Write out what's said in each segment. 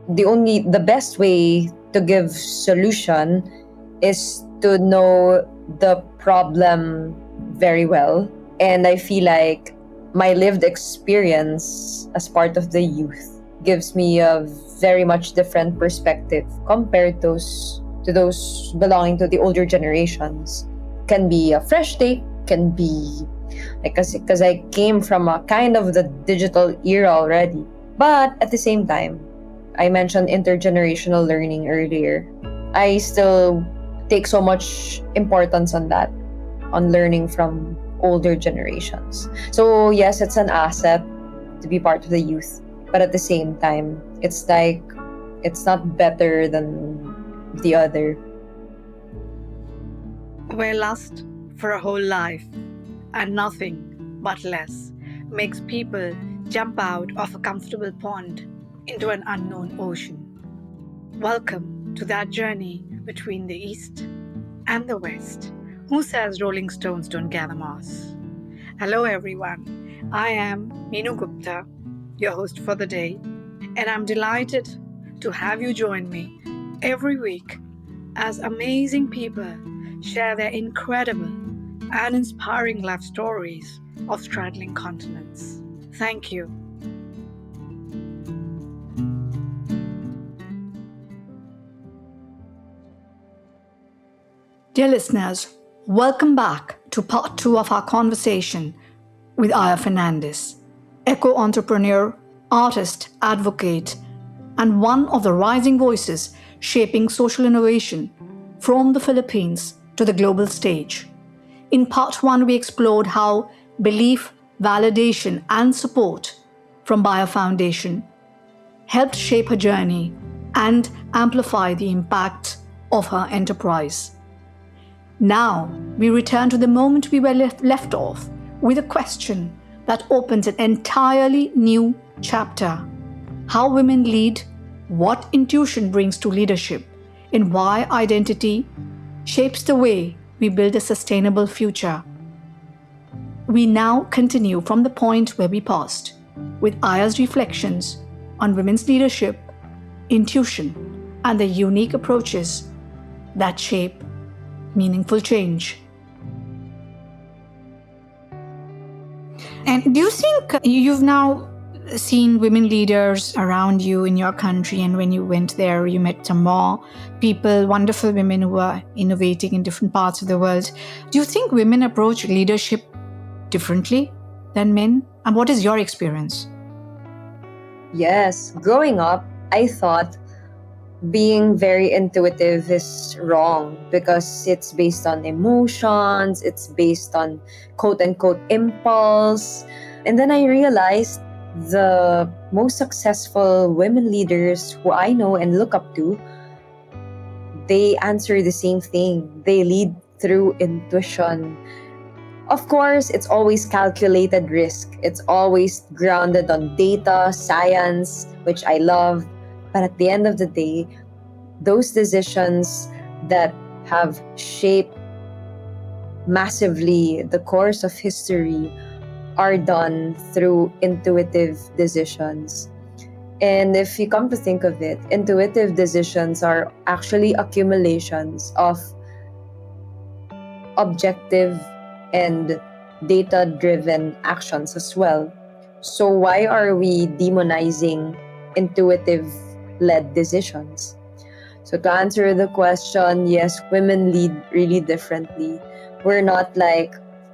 the best way to give solution is to know the problem very well. And I feel like my lived experience as part of the youth gives me a very much different perspective compared to those belonging to the older generations. Can be a fresh take, can be like, because I came from a kind of the digital era already. But at the same time, I mentioned intergenerational learning earlier. I still take so much importance on that, on learning from older generations. So yes, it's an asset to be part of the youth, but at the same time, it's like it's not better than the other. Where lust for a whole life and nothing but less makes people jump out of a comfortable pond into an unknown ocean. Welcome to that journey between the East and the West. Who says rolling stones don't gather moss? Hello everyone, I am Meenu Gupta, your host for the day, and I'm delighted to have you join me every week as amazing people share their incredible and inspiring life stories of straddling continents. Thank you. Dear listeners, welcome back to part 2 of our conversation with Aya Fernandez, eco-entrepreneur, artist, advocate, and one of the rising voices shaping social innovation from the Philippines to the global stage. In part 1, we explored how belief, validation, and support from Bayer Foundation helped shape her journey and amplify the impact of her enterprise. Now, we return to the moment we were left off with a question that opens an entirely new chapter. How women lead, what intuition brings to leadership, and why identity shapes the way we build a sustainable future. We now continue from the point where we paused, with Aya's reflections on women's leadership, intuition, and the unique approaches that shape meaningful change. And do you think you've now seen women leaders around you in your country, and when you went there, you met some more people, wonderful women who are innovating in different parts of the world. Do you think women approach leadership differently than men? And what is your experience? Yes, growing up, I thought being very intuitive is wrong because it's based on emotions, it's based on quote unquote impulse. And then I realized the most successful women leaders who I know and look up to, they answer the same thing. They lead through intuition. Of course, it's always calculated risk. It's always grounded on data, science, which I love. But at the end of the day, those decisions that have shaped massively the course of history are done through intuitive decisions. And if you come to think of it, intuitive decisions are actually accumulations of objective and data-driven actions as well. So why are we demonizing intuitive-led decisions? So to answer the question, yes, women lead really differently. We're not like,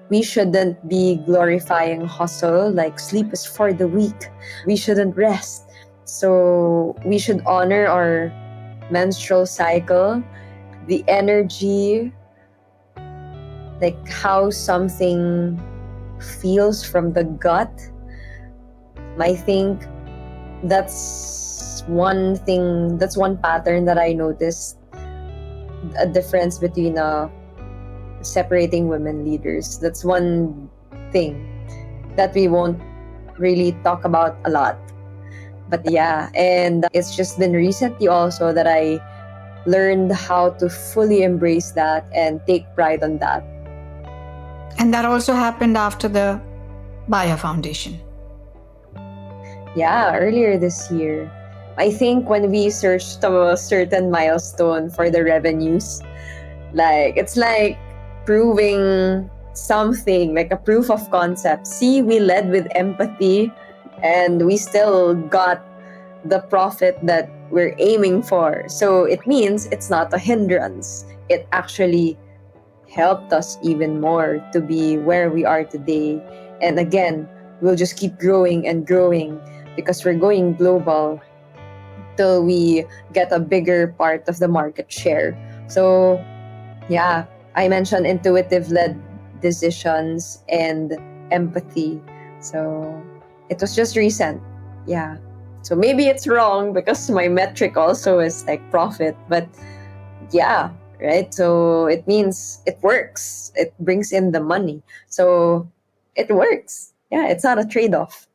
we shouldn't be glorifying hustle, like sleep is for the weak. We shouldn't rest. So we should honor our menstrual cycle, the energy, like how something feels from the gut. I think that's one pattern that I noticed, a difference between separating women leaders. That's one thing that we won't really talk about a lot. But yeah, and it's just been recently also that I learned how to fully embrace that and take pride on that. And that also happened after the Bayer Foundation. Yeah, earlier this year, I think when we searched a certain milestone for the revenues, like it's like proving something, like a proof of concept. See, we led with empathy and we still got the profit that we're aiming for. So it means it's not a hindrance. It actually helped us even more to be where we are today. And again, we'll just keep growing and growing because we're going global till we get a bigger part of the market share. So, yeah, I mentioned intuitive led decisions and empathy. So, it was just recent. Yeah. So maybe it's wrong because my metric also is like profit, but yeah, right? So it means it works. It brings in the money. So it works. Yeah, it's not a trade off.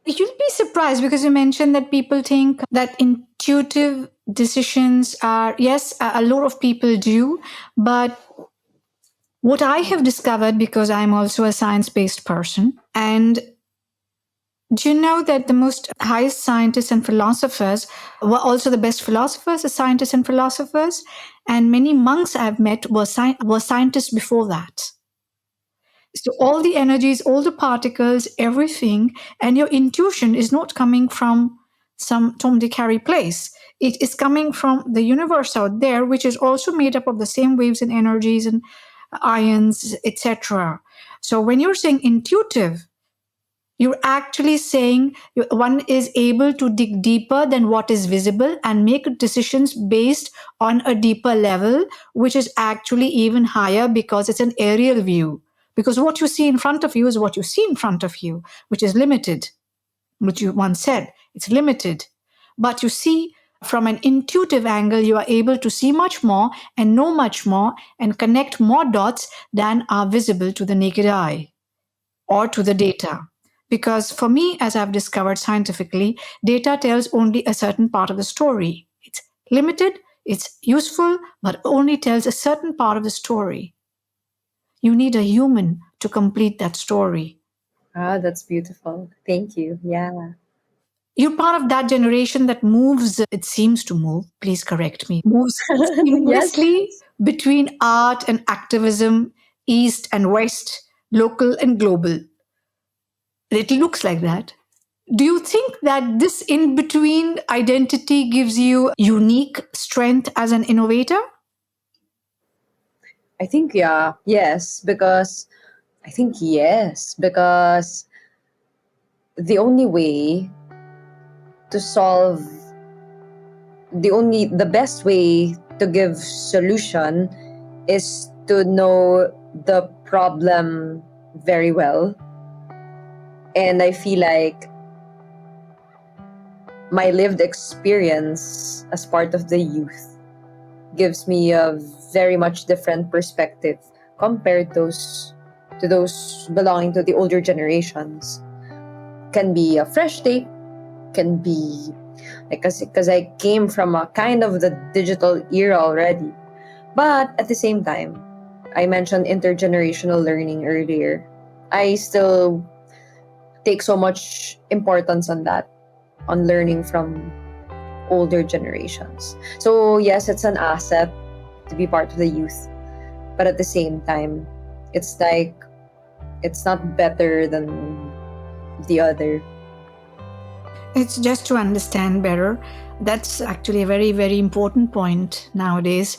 You'll be surprised because you mentioned that people think that intuitive decisions are, yes, a lot of people do, but what I have discovered, because I'm also a science based person, and do you know that the most highest scientists and philosophers were also the best philosophers, the scientists and philosophers? And many monks I've met were scientists before that. So all the energies, all the particles, everything, and your intuition is not coming from some Tom Dick Harry place. It is coming from the universe out there, which is also made up of the same waves and energies and ions, etc. So when you're saying intuitive, you're actually saying one is able to dig deeper than what is visible and make decisions based on a deeper level, which is actually even higher because it's an aerial view. Because what you see in front of you is what you see in front of you, which is limited, which you once said, it's limited. But you see, from an intuitive angle, you are able to see much more and know much more and connect more dots than are visible to the naked eye or to the data. Because for me, as I've discovered scientifically, data tells only a certain part of the story. It's limited, it's useful, but only tells a certain part of the story. You need a human to complete that story. Ah, that's beautiful. Thank you. Yeah. You're part of that generation that moves, it seems to move, please correct me, moves Yes. seamlessly between art and activism, East and West, local and global. It looks like that. Do you think that this in between identity gives you unique strength as an innovator? I think, yeah. Yes. Because I think, yes. Because the only way to solve, the best way to give solution is to know the problem very well. And I feel like my lived experience as part of the youth gives me a very much different perspective compared to those belonging to the older generations. Can be a fresh take, can be like, because I came from a kind of the digital era already. But at the same time, I mentioned intergenerational learning earlier. I still take so much importance on that, on learning from older generations. So yes, it's an asset to be part of the youth, but at the same time, it's like it's not better than the other. It's just to understand better. That's actually a very, very important point nowadays.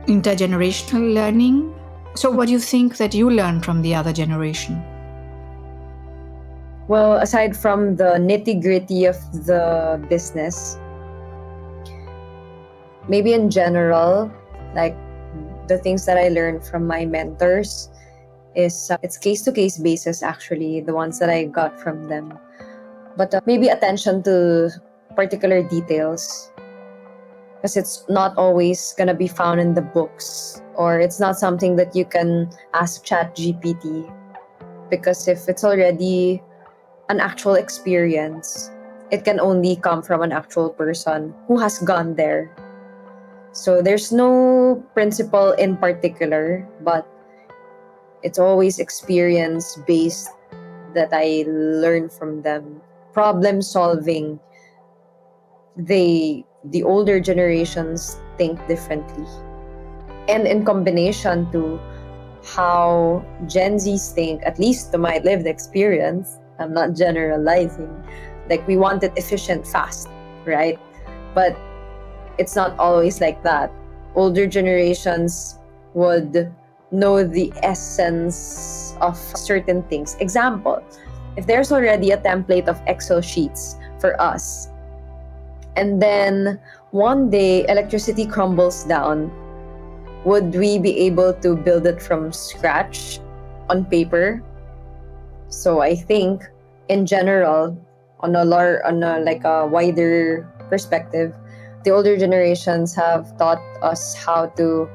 Intergenerational learning. So, what do you think that you learn from the other generation? Well, aside from the nitty gritty of the business, maybe in general, like the things that I learned from my mentors is it's case to case basis, actually, the ones that I got from them. But maybe attention to particular details, because it's not always going to be found in the books, or it's not something that you can ask chat gpt, because if it's already an actual experience, it can only come from an actual person who has gone there. So there's no principle in particular, but it's always experience based that I learn from them. Problem solving the older generations think differently. And in combination to how Gen Zs think, at least to my lived experience, I'm not generalizing, like we want it efficient, fast, right? But it's not always like that. Older generations would know the essence of certain things. Example, if there's already a template of Excel sheets for us, and then one day electricity crumbles down, would we be able to build it from scratch on paper? So I think in general, on a like a wider perspective, the older generations have taught us how to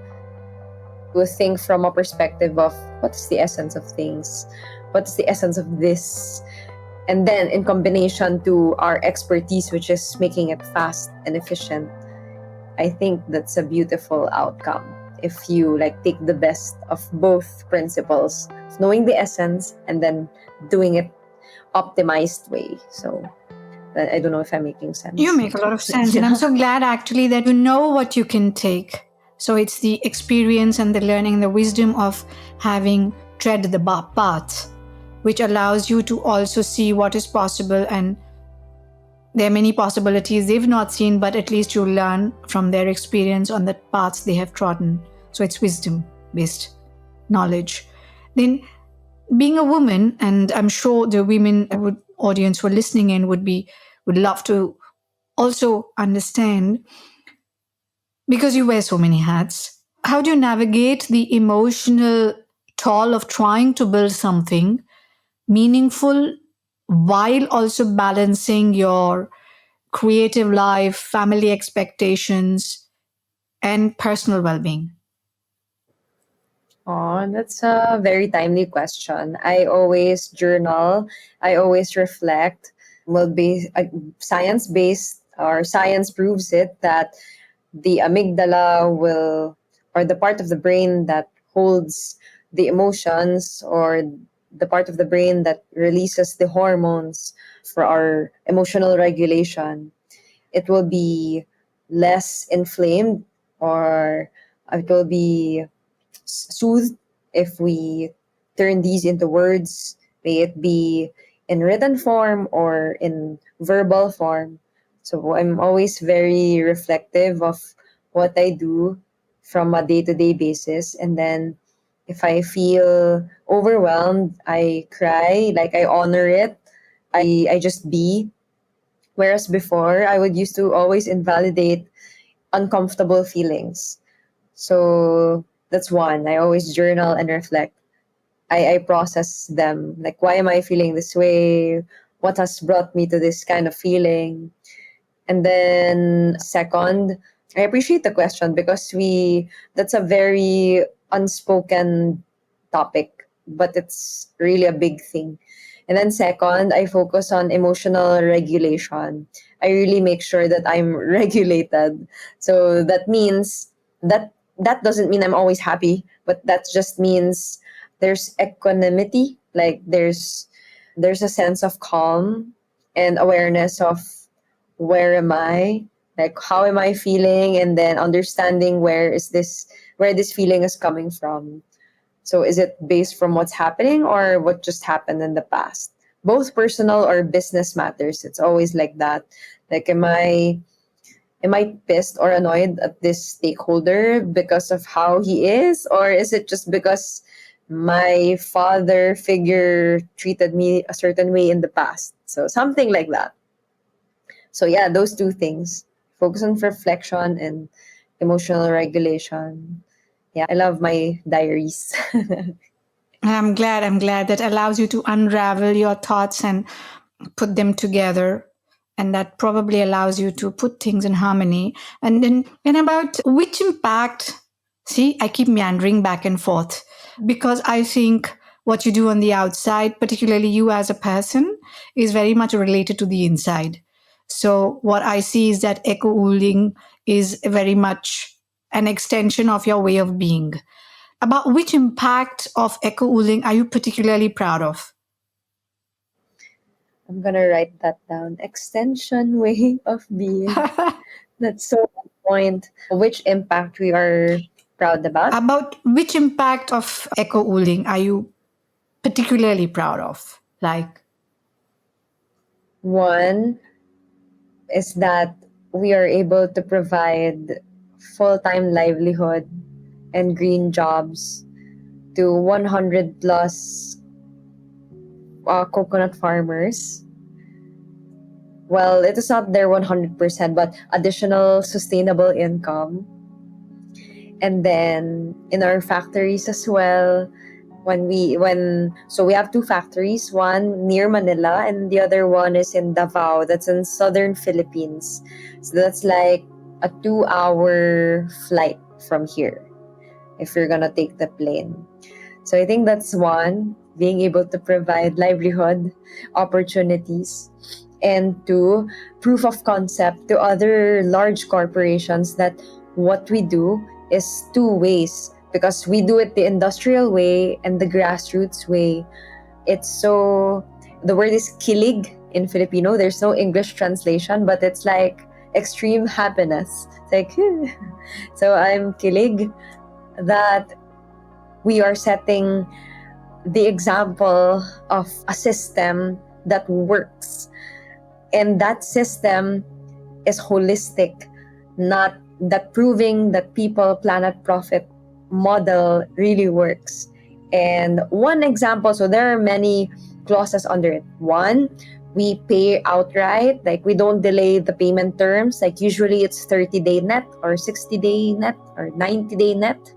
think from a perspective of what's the essence of things, what's the essence of this, and then in combination to our expertise, which is making it fast and efficient. I think that's a beautiful outcome if you like take the best of both principles, knowing the essence and then doing it optimized way. So I don't know if I'm making sense. You make a lot of sense. And I'm so glad actually that you know what you can take. So it's the experience and the learning, the wisdom of having tread the path, which allows you to also see what is possible. And there are many possibilities they've not seen, but at least you learn from their experience on the paths they have trodden. So it's wisdom based knowledge. Then being a woman, and I'm sure the women audience who are listening in would love to also understand, because you wear so many hats, how do you navigate the emotional toll of trying to build something meaningful while also balancing your creative life, family expectations, and personal well-being? Oh, that's a very timely question. I always journal. I always reflect. Will be science based, or science proves it, that the amygdala will, or the part of the brain that holds the emotions, or the part of the brain that releases the hormones for our emotional regulation, it will be less inflamed, or it will be soothed if we turn these into words, may it be in written form or in verbal form. So I'm always very reflective of what I do from a day to day basis. And then if I feel overwhelmed, I cry, like I honor it. I just be. Whereas before, I would used to always invalidate uncomfortable feelings. So that's one. I always journal and reflect. I process them. Like, why am I feeling this way? What has brought me to this kind of feeling? And then, second, I appreciate the question because that's a very unspoken topic, but it's really a big thing. And then, second, I focus on emotional regulation. I really make sure that I'm regulated. So that means that doesn't mean I'm always happy, but that just means there's equanimity. Like there's a sense of calm and awareness of where am I, like how am I feeling, and then understanding where this feeling is coming from. So is it based from what's happening or what just happened in the past? Both personal or business matters. It's always like that. Like am I pissed or annoyed at this stakeholder because of how he is, or is it just because my father figure treated me a certain way in the past? So something like that. So yeah, those two things. Focus on reflection and emotional regulation. Yeah, I love my diaries. I'm glad that allows you to unravel your thoughts and put them together. And that probably allows you to put things in harmony. And then, and about which impact, see, I keep meandering back and forth because I think what you do on the outside, particularly you as a person, is very much related to the inside. So, what I see is that Eco-Uling is very much an extension of your way of being. About which impact of Eco-Uling are you particularly proud of? I'm gonna write that down. Extension way of being. That's so on point. Which impact we are proud about? About which impact of Eco-Uling are you particularly proud of? Like, One is that we are able to provide full-time livelihood and green jobs to 100 plus coconut farmers. Well, it is not their 100%, but additional sustainable income. And then in our factories as well, we have two factories, one near Manila and the other one is in Davao, that's in southern Philippines. So that's like a 2-hour flight from here if you're gonna take the plane. So I think that's one, being able to provide livelihood opportunities. And two, proof of concept to other large corporations that what we do is two ways, because we do it the industrial way and the grassroots way. It's so, the word is kilig in Filipino. There's no English translation, but it's like extreme happiness. It's like, so I'm kilig that we are setting the example of a system that works. And that system is holistic, not that proving that people, planet, profit model really works. And one example, so there are many clauses under it. One, we pay outright, like we don't delay the payment terms. Like usually it's 30-day net or 60-day net or 90-day net.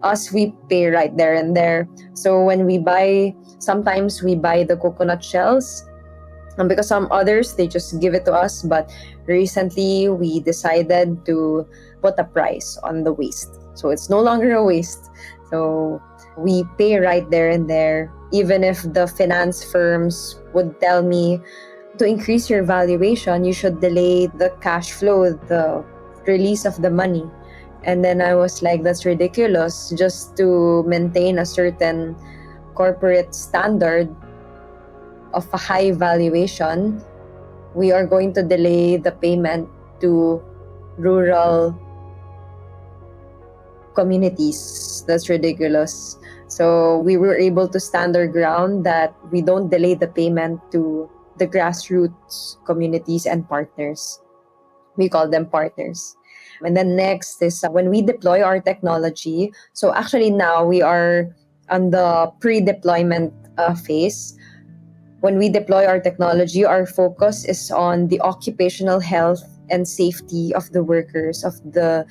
Us, we pay right there and there. So when we buy, sometimes we buy the coconut shells, and because some others, they just give it to us. But recently, we decided to put a price on the waste. So it's no longer a waste. So we pay right there and there. Even if the finance firms would tell me to increase your valuation, you should delay the cash flow, the release of the money. And then I was like, that's ridiculous. Just to maintain a certain corporate standard of a high valuation, we are going to delay the payment to rural communities. That's ridiculous. So we were able to stand our ground that we don't delay the payment to the grassroots communities and partners. We call them partners. And then next is when we deploy our technology. So actually now we are on the pre-deployment phase. When we deploy our technology, our focus is on the occupational health and safety of the workers, of the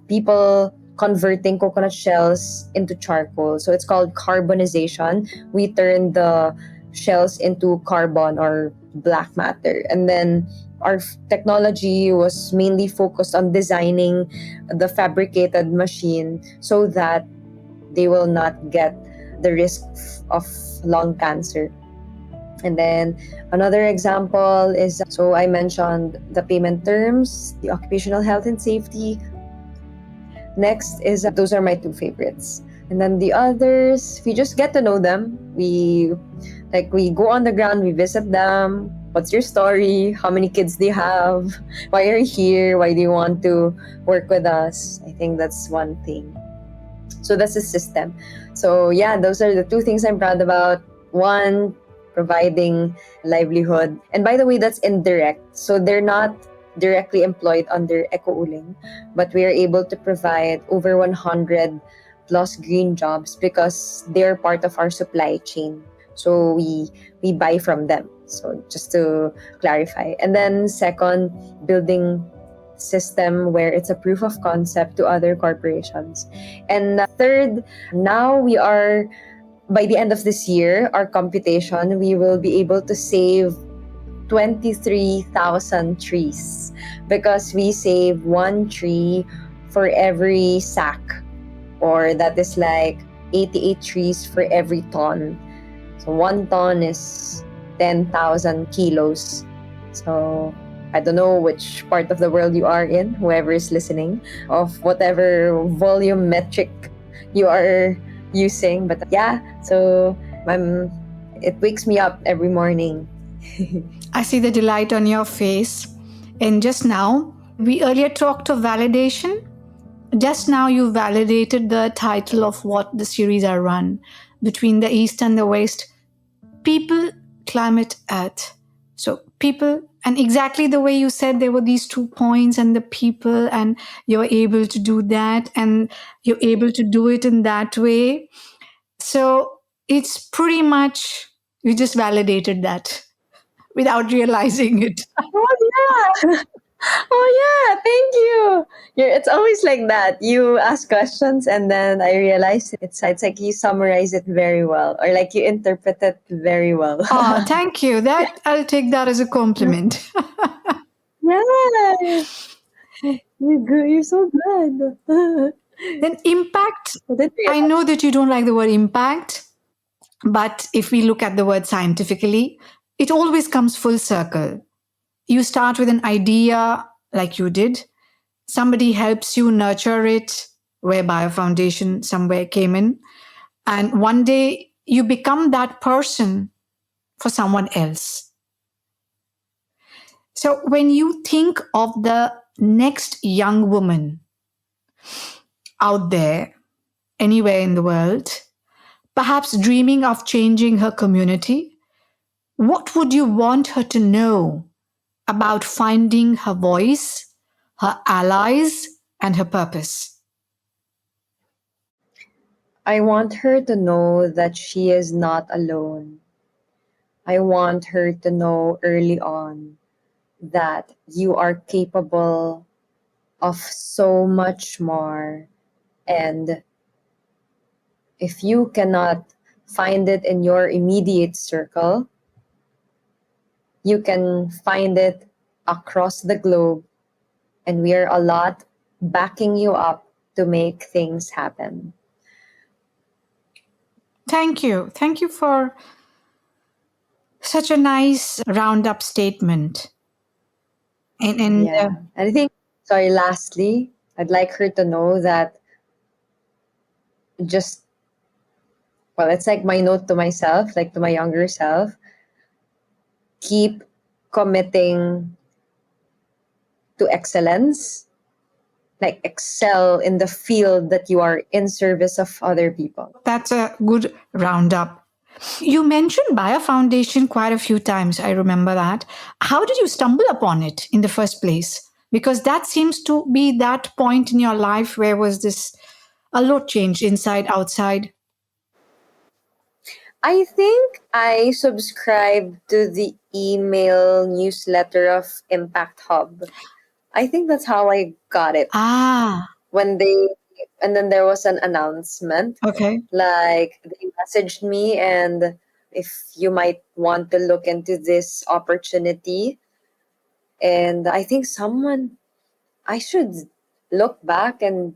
people converting coconut shells into charcoal. So it's called carbonization. We turn the shells into carbon or black matter. And then our technology was mainly focused on designing the fabricated machine so that they will not get the risk of lung cancer. And then another example is, so I mentioned the payment terms, the occupational health and safety. Next is, those are my two favorites. And then the others, we just get to know them. We go on the ground, we visit them. What's your story? How many kids do you have? Why are you here? Why do you want to work with us? I think that's one thing. So that's the system. So yeah, those are the two things I'm proud about. One, providing livelihood. And by the way, that's indirect. So they're not directly employed under Eco-Uling, but we are able to provide over 100 plus green jobs because they're part of our supply chain. So we buy from them. So just to clarify. And then second, building system where it's a proof of concept to other corporations. And third, now we are, by the end of this year, our computation, we will be able to save 23,000 trees because we save one tree for every sack, or that is like 88 trees for every ton. So 1 ton is 10,000 kilos. So I don't know which part of the world you are in, whoever is listening, of whatever volume metric you are using. But yeah, so it wakes me up every morning I see the delight on your face. And just now, we earlier talked of validation. Just now, you validated the title of what the series are run between the East and the West. People, climate, earth. So, people, and exactly the way you said there were these 2 points, and the people, and you're able to do that, and you're able to do it in that way. So, it's pretty much, you just validated that without realizing it. Oh yeah. Oh yeah, thank you. It's always like that. You ask questions and then I realize it's like you summarize it very well or like you interpret it very well. Oh, thank you. That I'll take that as a compliment. Yeah. You're good. You're so good. Then impact. I didn't I realize. know that you don't like the word impact, but if we look at the word scientifically, it always comes full circle. You start with an idea like you did. Somebody helps you nurture it, where Biofoundation somewhere came in. And one day you become that person for someone else. So when you think of the next young woman out there, anywhere in the world, perhaps dreaming of changing her community, what would you want her to know about finding her voice, her allies, and her purpose? I want her to know that she is not alone. I want her to know early on that you are capable of so much more. And if you cannot find it in your immediate circle, you can find it across the globe. And we are a lot backing you up to make things happen. Thank you. Thank you for such a nice roundup statement. And Yeah. And I think, sorry, lastly, I'd like her to know that just, well, it's like my note to myself, like to my younger self, keep committing to excellence, like excel in the field that you are in service of other people. that's a good roundup. You mentioned Biofoundation quite a few times. I remember that. How did you stumble upon it in the first place? Because that seems to be that point in your life where was this a lot changed inside, outside. I think I subscribed to the email newsletter of Impact Hub. I think that's how I got it. Ah, When they, and then there was an announcement, okay. like they messaged me and if you might want to look into this opportunity. And I think I should look back and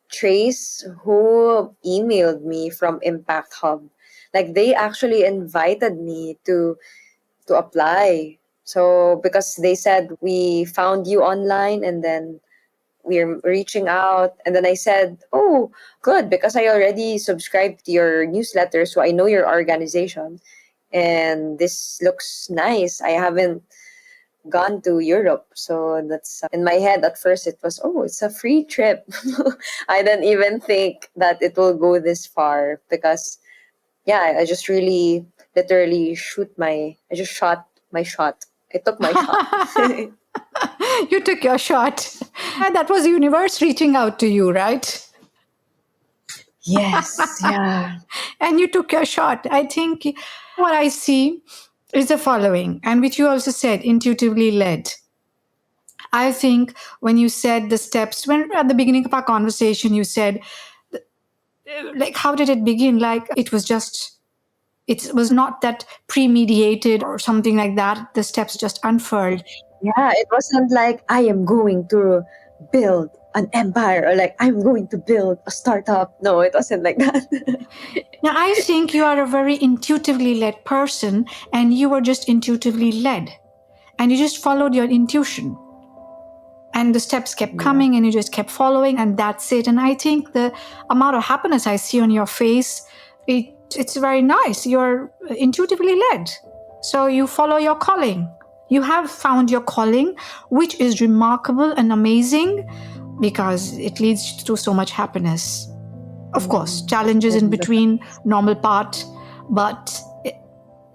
trace who emailed me from Impact Hub. Like they actually invited me to apply. So because they said we found you online and then we're reaching out, and then I said, "Oh, good, because I already subscribed to your newsletter, so I know your organization, and this looks nice. I haven't gone to Europe, so that's in my head. At first, it was, oh, it's a free trip. I didn't even think that it will go this far because, yeah, I just really literally I just shot my shot. I took my shot. You took your shot. And that was the universe reaching out to you, right? Yes, yeah. And you took your shot. I think what I see is the following, and which you also said, intuitively led. I think when you said the steps, when at the beginning of our conversation, you said, like, how did it begin? Like, it was not that premeditated or something like that. The steps just unfurled. Yeah, it wasn't like I am going to build an empire or like I'm going to build a startup. No, it wasn't like that. Now, I think you are a very intuitively led person, and you were just intuitively led, and you just followed your intuition. And the steps kept coming, and you just kept following, and that's it. And I think the amount of happiness I see on your face, it's very nice. You're intuitively led. So you follow your calling. You have found your calling, which is remarkable and amazing because it leads to so much happiness. Of course, challenges in between, normal part, but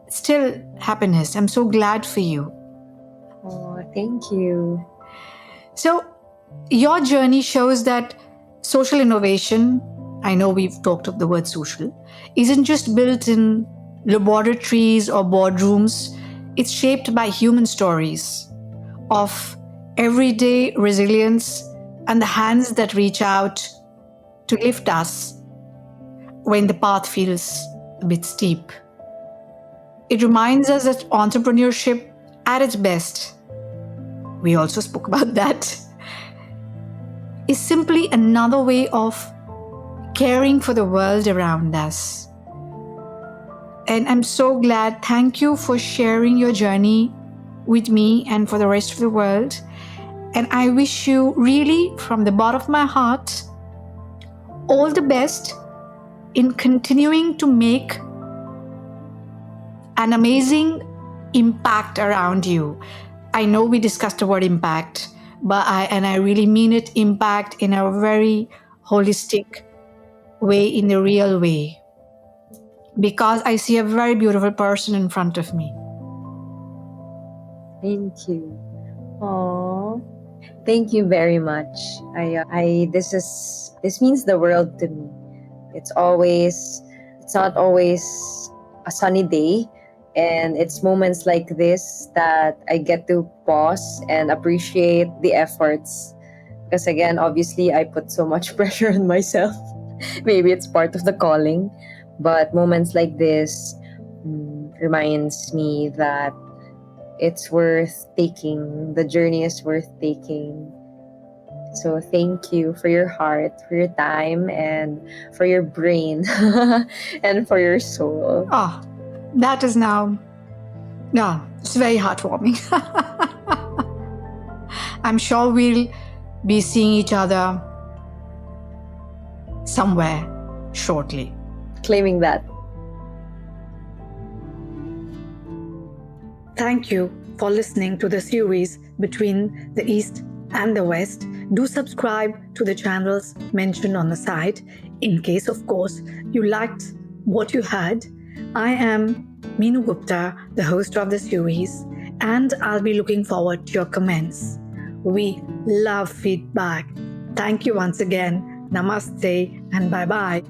still happiness. I'm so glad for you. Oh, thank you. So, your journey shows that social innovation, I know we've talked of the word social, isn't just built in laboratories or boardrooms. It's shaped by human stories of everyday resilience and the hands that reach out to lift us when the path feels a bit steep. It reminds us that entrepreneurship at its best, we also spoke about that, is simply another way of caring for the world around us. And I'm so glad. Thank you for sharing your journey with me and for the rest of the world. And I wish you really, from the bottom of my heart, all the best in continuing to make an amazing impact around you. I know we discussed the word impact, but I really mean it, impact in a very holistic way, in a real way, because I see a very beautiful person in front of me. Thank you. Aww. Thank you very much. This means the world to me. It's not always a sunny day, and it's moments like this that I get to pause and appreciate the efforts. Because again, obviously, I put so much pressure on myself. Maybe it's part of the calling, but moments like this reminds me that it's worth taking. The journey is worth taking. So thank you for your heart, for your time, and for your brain, and for your soul. Oh, that is now, no, it's very heartwarming. I'm sure we'll be seeing each other somewhere shortly. Claiming that. Thank you for listening to the series Between the East and the West. Do subscribe to the channels mentioned on the site in case, of course, you liked what you heard. I am Meenu Gupta, the host of the series, and I'll be looking forward to your comments. We love feedback. Thank you once again. Namaste and bye-bye.